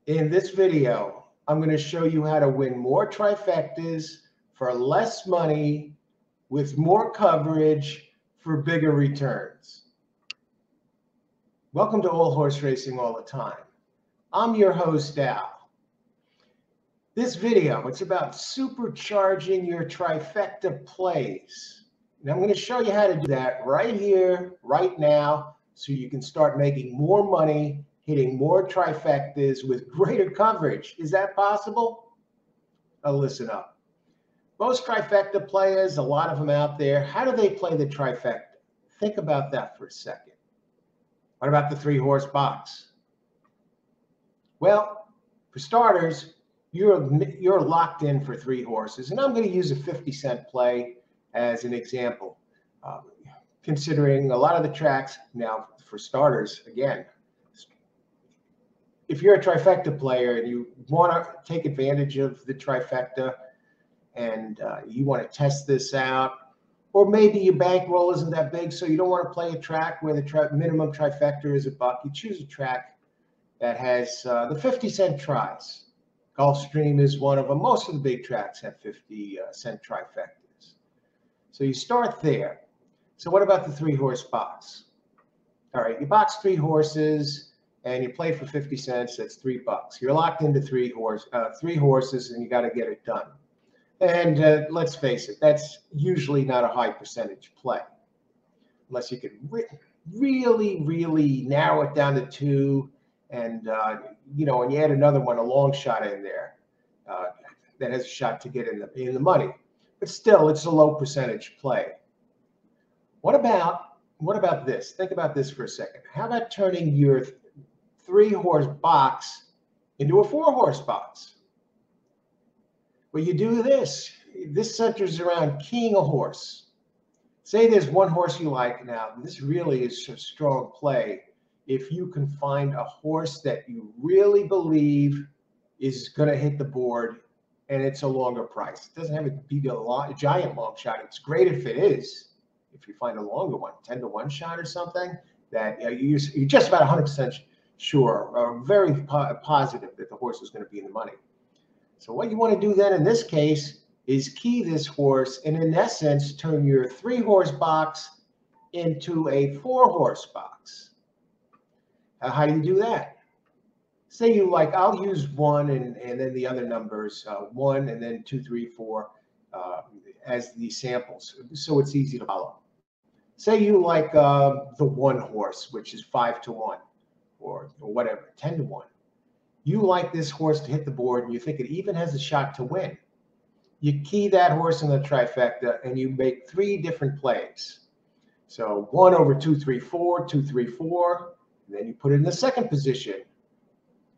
In this video, I'm going to show you how to win more trifectas for less money with more coverage for bigger returns. Welcome to All Horse Racing All the Time. I'm your host, Al. This video, it's about supercharging your trifecta plays. And I'm going to show you how to do that right here, right now, so you can start making more money hitting more trifectas with greater coverage. Is that possible? Oh, listen up. Most trifecta players, a lot of them out there, how do they play the trifecta? Think about that for a second. What about the 3-horse box? Well, for starters, you're locked in for 3 horses, and I'm going to use a 50-cent play as an example. Considering a lot of the tracks, now for starters, again, if you're a trifecta player and you want to take advantage of the trifecta and you want to test this out, or maybe your bankroll isn't that big, so you don't want to play a track where the minimum trifecta is $1, you choose a track that has the 50-cent tries. Gulfstream is one of them. Most of the big tracks have 50-cent trifectas. So you start there. So what about the 3-horse box? All right, you box 3 horses and you play for 50 cents, that's $3. You're locked into 3 horses and you got to get it done. And let's face it, that's usually not a high percentage play. Unless you can really narrow it down to 2 and, and you add another one, a long shot in there that has a shot to get in the money. But still, it's a low percentage play. What about this? Think about this for a second. How about turning your 3-horse box into a 4-horse box? Well, you do this. This centers around keying a horse. Say there's one horse you like. Now, this really is a strong play if you can find a horse that you really believe is going to hit the board and it's a longer price. It doesn't have to be a giant long shot. It's great if it is. If you find a longer one, 10-to-1 shot or something, that you're just about 100% sure or very positive that the horse is going to be in the money. So what you want to do then in this case is key this horse and in essence turn your 3-horse box into a 4-horse box. How do you do that? Say you like, I'll use 1 and then the other numbers, 1 and then 2, 3, 4 as the samples, so it's easy to follow. Say you like the 1 horse, which is 5-to-1 or whatever, 10-to-1. You like this horse to hit the board and you think it even has a shot to win. You key that horse in the trifecta and you make 3 different plays. So 1 over 2, 3, 4, 2, 3, 4. And then you put it in the second position.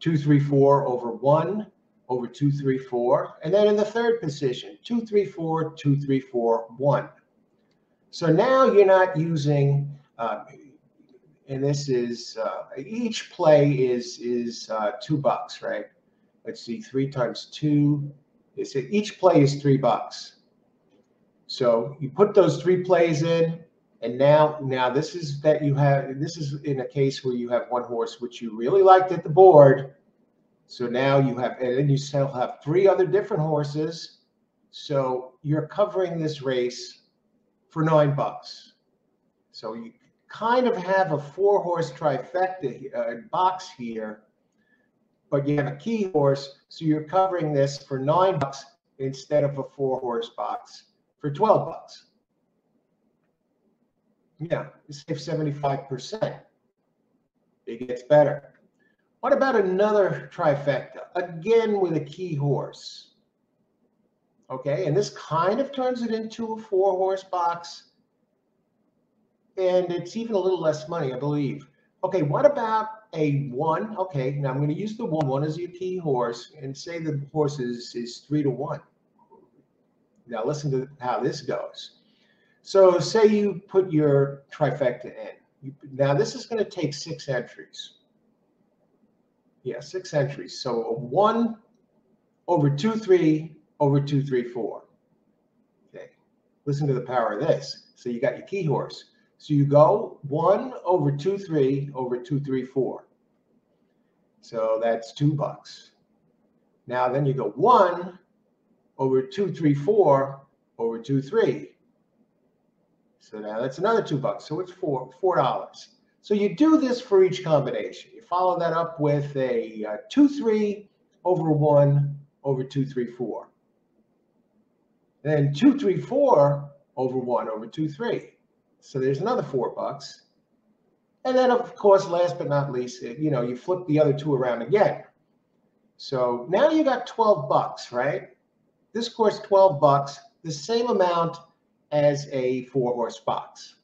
2, 3, 4 over 1 over 2, 3, 4. And then in the third position, 2, 3, 4, 2, 3, 4, 1. So now you're not using, and this is, each play is $2, right? Let's see, 3 times 2, each play is $3. So you put those 3 plays in, and now this is in a case where you have 1 horse which you really liked at the board. So now you have, and then you still have 3 other different horses. So you're covering this race for $9. So you kind of have a 4-horse trifecta box here, but you have a key horse, so you're covering this for $9 instead of a 4-horse box for $12. Yeah, you save 75%. It gets better. What about another trifecta? Again with a key horse. Okay, and this kind of turns it into a 4-horse box. And it's even a little less money, I believe. Okay, what about a 1? Okay, now I'm going to use the 1 as your key horse and say the horse is 3-to-1. Now listen to how this goes. So say you put your trifecta in. Now this is going to take 6 entries. Yeah, 6 entries. So a 1 over 2, 3 over 2, 3, 4. Okay, listen to the power of this. So you got your key horse. So you go 1 over 2, 3 over 2, 3, 4. So that's $2. Now then you go 1 over 2, 3, 4 over 2, 3. So now that's another $2. So it's $4. So you do this for each combination. You follow that up with a 2, 3 over 1 over 2, 3, 4. Then 2, 3, 4 over 1 over 2, 3. So there's another $4. And then, of course, last but not least, you flip the other two around again. So now you got $12, right? This costs $12, the same amount as a 4-horse box.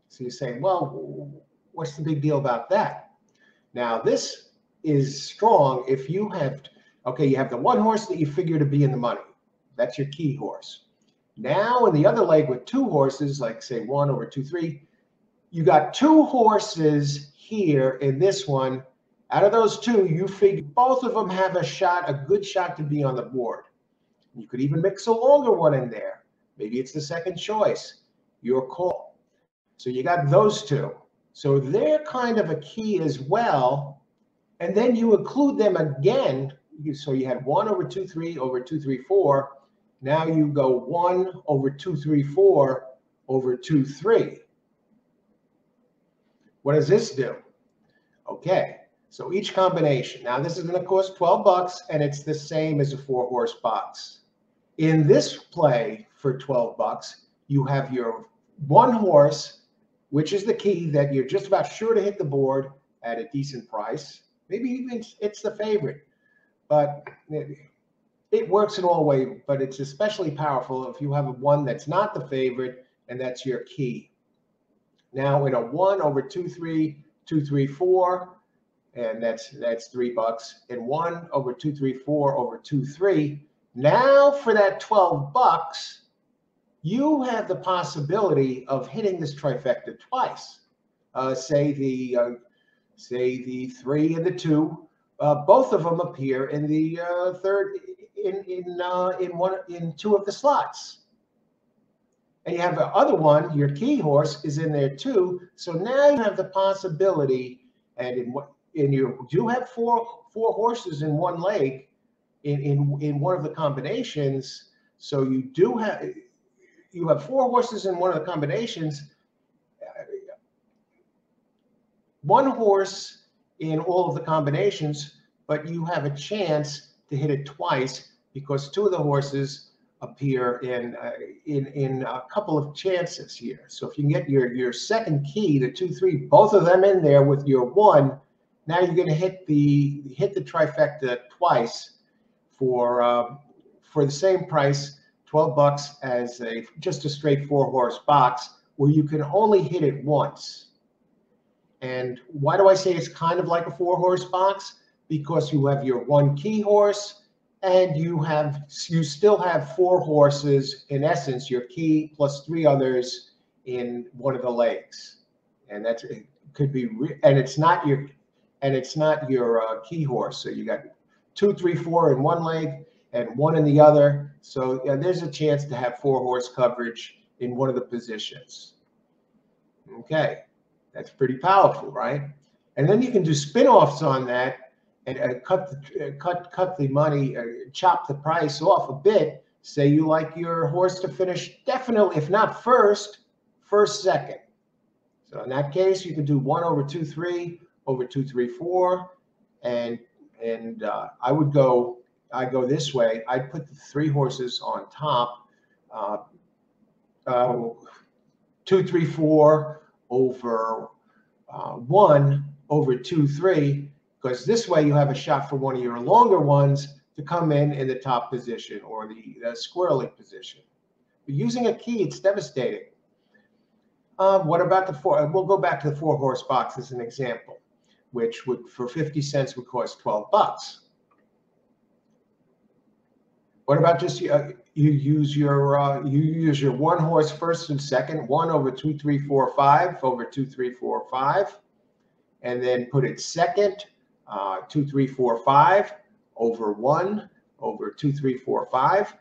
So you say, well, what's the big deal about that? Now, this is strong if you have, you have the 1 horse that you figure to be in the money. That's your key horse. Now, in the other leg with 2 horses, like say 1 over 2, 3, you got 2 horses here in this one. Out of those 2, you figure both of them have a good shot to be on the board. You could even mix a longer one in there. Maybe it's the second choice. Your call. So you got those 2. So they're kind of a key as well. And then you include them again. So you had 1 over 2, 3 over 2, 3, 4. Now you go 1 over 2, 3, 4 over 2, 3. What does this do? Okay, so each combination. Now this is going to cost $12, and it's the same as a 4-horse box. In this play for $12, you have your 1 horse, which is the key that you're just about sure to hit the board at a decent price. Maybe even it's the favorite, but it works in all ways. But it's especially powerful if you have one that's not the favorite, and that's your key. Now in a 1 over 2, 3, 2, 3, 4, and that's $3. And 1 over 2, 3, 4 over 2, 3. Now for that $12, you have the possibility of hitting this trifecta twice. Say the 3 and the 2, both of them appear in the third in 2 of the slots. And you have the other one, your key horse, is in there too. So now you have the possibility, and you do have four horses in one leg in one of the combinations. So you have 4 horses in one of the combinations, 1 horse in all of the combinations, but you have a chance to hit it twice because 2 of the horses appear in a couple of chances here. So if you can get your second key, the 2, 3, both of them in there with your 1, now you're going to hit the trifecta twice for the same price, $12, as just a straight 4-horse box where you can only hit it once. And why do I say it's kind of like a 4-horse box? Because you have your 1 key horse, and you still have 4 horses, in essence, your key plus 3 others in one of the legs, and it could be, and it's not your key horse. So you got 2, 3, 4 in one leg and 1 in the other. So there's a chance to have 4-horse coverage in one of the positions. Okay, that's pretty powerful, right? And then you can do spin-offs on that. And cut the money, chop the price off a bit. Say you like your horse to finish definitely, if not first, second. So in that case, you can do 1 over 2, 3 over 2, 3, 4, and I go this way. I'd put the 3 horses on top. 2, 3, 4 over 1 over 2, 3. Because this way you have a shot for one of your longer ones to come in the top position or the squirrely position. But using a key, it's devastating. What about the 4? We'll go back to the 4-horse box as an example, which would, for 50 cents, would cost $12. What about just you use your 1 horse first and second, 1 over 2, 3, 4, 5 over 2, 3, 4, 5, and then put it second. 2, 3, 4, 5 over 1 over 2, 3, 4, 5.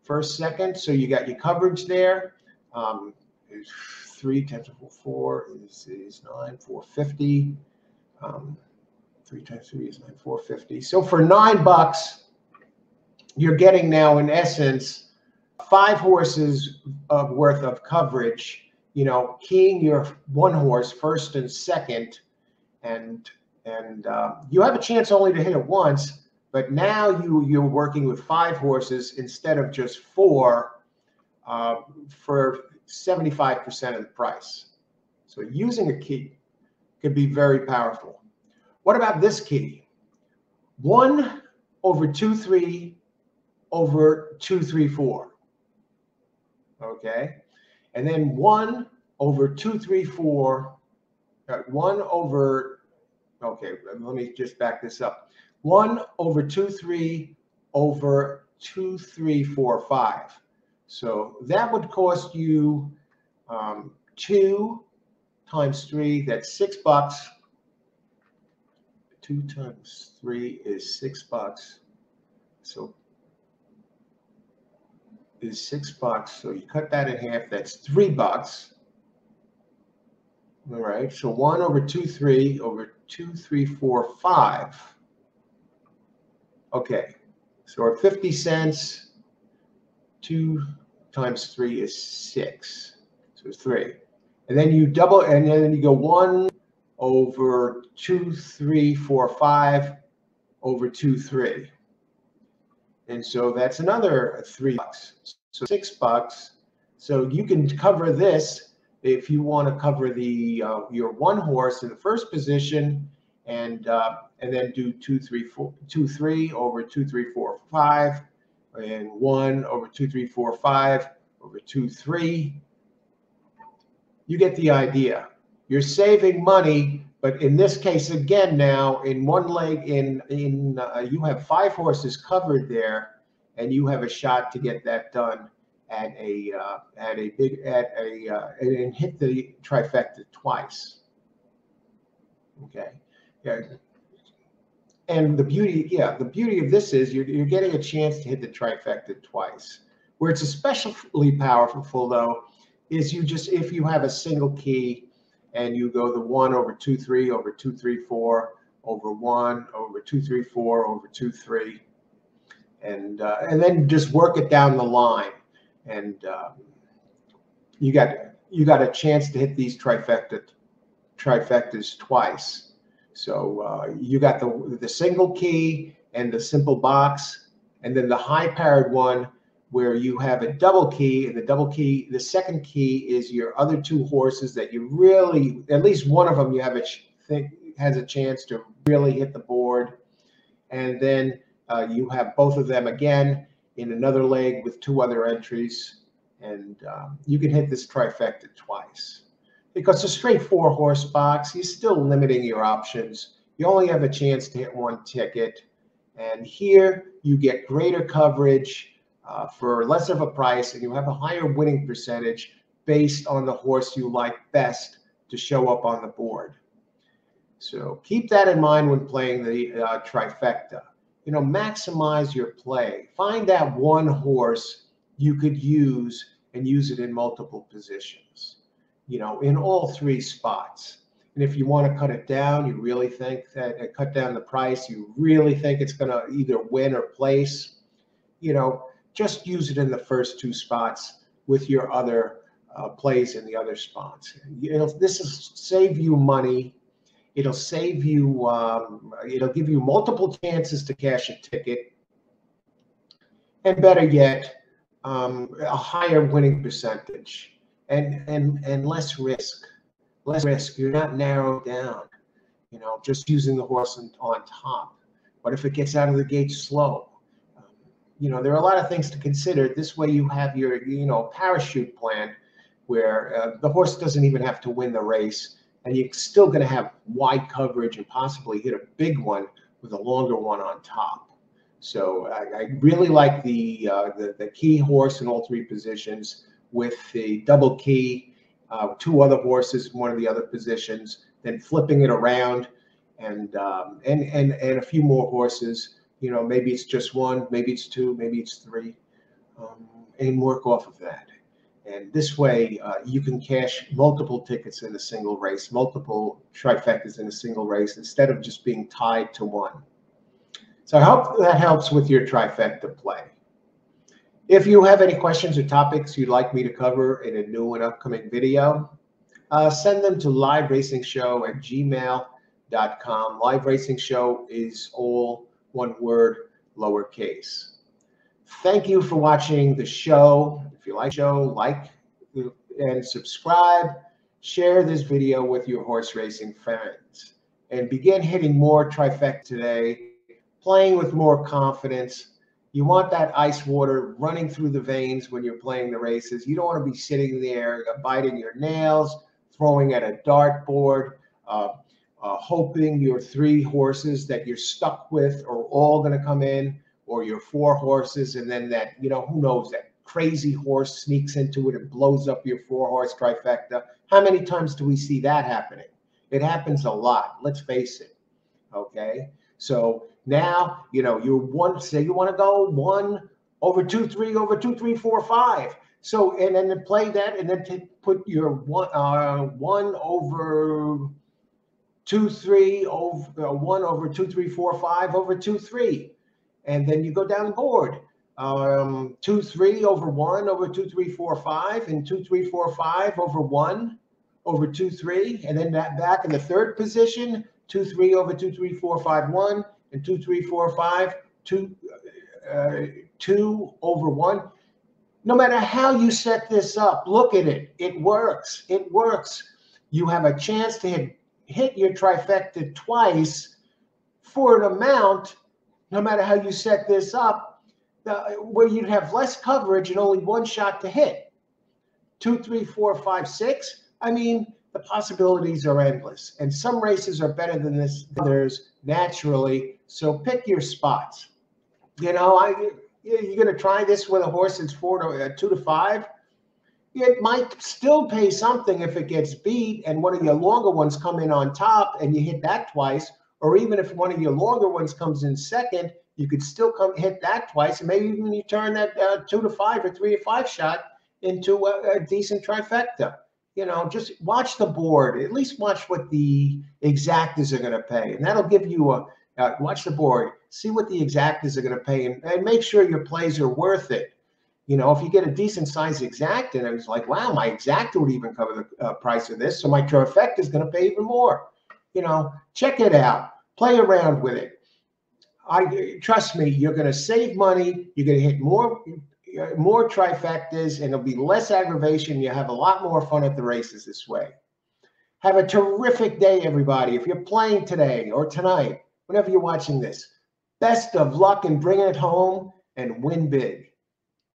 First, second. So you got your coverage there. 3 times 4 is 9, 450. 3 times 3 is 9, 450. So for $9, you're getting now, in essence, 5 horses worth of coverage, you know, keying your one horse first and second, and you have a chance only to hit it once, but now you're working with 5 horses instead of just 4 for 75% of the price. So using a key could be very powerful. What about this key? 1 over 2-3 over 2-3-4. Okay, and then 1 over 2-3-4. 1 over. Okay, let me just back this up. 1 over 2-3 over 2-3-4-5. So that would cost you 2 times 3. That's $6. 2 times 3 is $6. So is $6. So you cut that in half. That's $3. All right. So 1 over 2-3 over 2-3-4-5. Okay. So at 50 cents, 2 times 3 is 6. So it's 3. And then you double, and then you go 1 over 2-3-4-5 over 2-3. And so that's another $3. So $6. So you can cover this if you want to cover the your one horse in the first position, and then do 2-3 over 2-3-4-5, and 1 over 2-3-4-5 over 2-3. You get the idea. You're saving money, but in this case, again, now in one leg, you have 5 horses covered there, and you have a shot to get that done and hit the trifecta twice. Okay, yeah. And the beauty of this is you're getting a chance to hit the trifecta twice. Where it's especially powerful, though, is if you have a single key and you go the 1 over 2-3 over 2-3-4 over 1 over 2-3-4 over 2-3, and then just work it down the line, and you got a chance to hit these trifectas twice. So you got the single key and the simple box, and then the high-powered one where you have a double key, and the second key is your other 2 horses that you really, at least one of them, you have has a chance to really hit the board, and then you have both of them again in another leg with 2 other entries, and you can hit this trifecta twice. Because a straight 4-horse box, you're still limiting your options. You only have a chance to hit 1 ticket, and here you get greater coverage for less of a price, and you have a higher winning percentage based on the horse you like best to show up on the board. So keep that in mind when playing the trifecta. You know, maximize your play. Find that one horse you could use and use it in multiple positions, you know, in all 3 spots. And if you want to cut it down, you really think that cut down the price, you really think it's going to either win or place, you know, just use it in the first 2 spots with your other plays in the other spots. This will save you money. It'll save you. It'll give you multiple chances to cash a ticket, and better yet, a higher winning percentage, and less risk. Less risk. You're not narrowed down. You know, just using the horse on top. What if it gets out of the gate slow? You know, there are a lot of things to consider. This way you have your, parachute plan where the horse doesn't even have to win the race, and you're still going to have wide coverage and possibly hit a big one with a longer one on top. So I really like the key horse in all 3 positions with the double key, 2 other horses in one of the other positions, then flipping it around, and a few more horses. You know, maybe it's just 1, maybe it's 2, maybe it's 3, and work off of that. And this way, you can cash multiple tickets in a single race, multiple trifectas in a single race, instead of just being tied to one. So I hope that helps with your trifecta play. If you have any questions or topics you'd like me to cover in a new and upcoming video, send them to liveracingshow@gmail.com. Live Racing Show is all one word, lowercase. Thank you for watching the show. If you like the show, like and subscribe. Share this video with your horse racing friends. And begin hitting more trifecta today, playing with more confidence. You want that ice water running through the veins when you're playing the races. You don't want to be sitting there biting your nails, throwing at a dartboard, hoping your 3 horses that you're stuck with are all going to come in, or your 4 horses, and then that, who knows, that crazy horse sneaks into it and blows up your 4-horse trifecta. How many times do we see that happening? It happens a lot, let's face it, okay? So now, you're one, say you want to go 1 over 2, 3 over 2, 3, 4, 5. So, and then play that, and then put your 1 over 2, 3 over 1 over 2, 3, 4, 5 over 2, 3. And then you go down the board, 2, 3 over 1 over 2, 3, 4, 5, and 2, 3, 4, 5 over 1 over 2, 3. And then that back in the 3rd position, 2, 3 over 2, 3, 4, 5, 1, and 2, 3, 4, 5, 2 over 1. No matter how you set this up, look at it. It works. It works. You have a chance to hit your trifecta twice for an amount, no matter how you set this up, where you'd have less coverage and only 1 shot to hit. 2, 3, 4, 5, 6. I mean, the possibilities are endless. And some races are better than this, others naturally. So pick your spots. You're going to try this with a horse that's 2 to 5. It might still pay something if it gets beat and one of your longer ones come in on top and you hit that twice. Or even if one of your longer ones comes in second, you could still hit that twice, and maybe even you turn that 2 to 5 or 3 to 5 shot into a decent trifecta. Just watch the board. At least watch what the exactas are going to pay, and that'll give you watch the board, see what the exactas are going to pay, and make sure your plays are worth it. If you get a decent size exacta, and it's like, wow, my exacta would even cover the price of this, so my trifecta is going to pay even more. Check it out, play around with it. Trust me, you're going to save money. You're going to hit more trifectas, and there'll be less aggravation. You have a lot more fun at the races this way. Have a terrific day, everybody. If you're playing today or tonight, whenever you're watching this, best of luck in bringing it home and win big.